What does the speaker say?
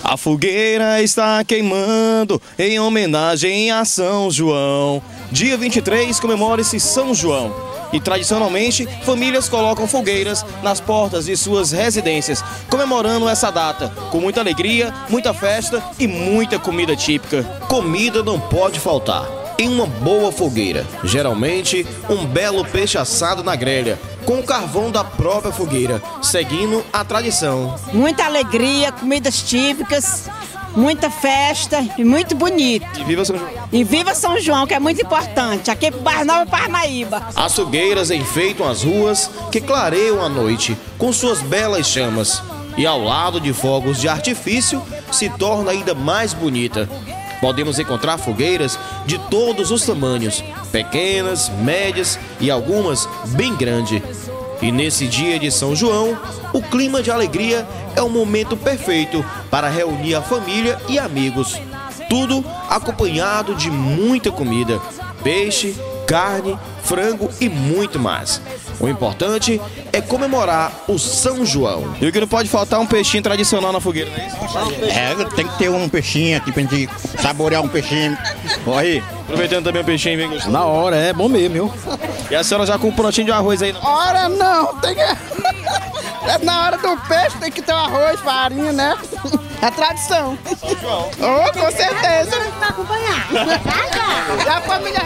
A fogueira está queimando em homenagem a São João. Dia 23 comemora-se São João. E tradicionalmente, famílias colocam fogueiras nas portas de suas residências, comemorando essa data, com muita alegria, muita festa e muita comida típica. Comida não pode faltar em uma boa fogueira. Geralmente, um belo peixe assado na grelha, com o carvão da própria fogueira, seguindo a tradição. Muita alegria, comidas típicas, muita festa e muito bonito. E viva São João! E viva São João, que é muito importante, aqui pro Bairro Nova Parnaíba. As fogueiras enfeitam as ruas que clareiam a noite com suas belas chamas. E ao lado de fogos de artifício, se torna ainda mais bonita. Podemos encontrar fogueiras de todos os tamanhos, pequenas, médias e algumas bem grandes. E nesse dia de São João, o clima de alegria é o momento perfeito para reunir a família e amigos. Tudo acompanhado de muita comida, peixe, carne, frango e muito mais. O importante é comemorar o São João. E o que não pode faltar é um peixinho tradicional na fogueira, não é isso? Tem que ter um peixinho aqui pra gente saborear um peixinho. Olha aí. Aproveitando também o peixinho, bem gostoso. Na hora, é bom mesmo, viu? E a senhora já com um prontinho de arroz aí? Ora não, tem que... Na hora do peixe tem que ter o arroz, farinha, né? É tradição. São João. Oh, com certeza. Pra acompanhar. E a família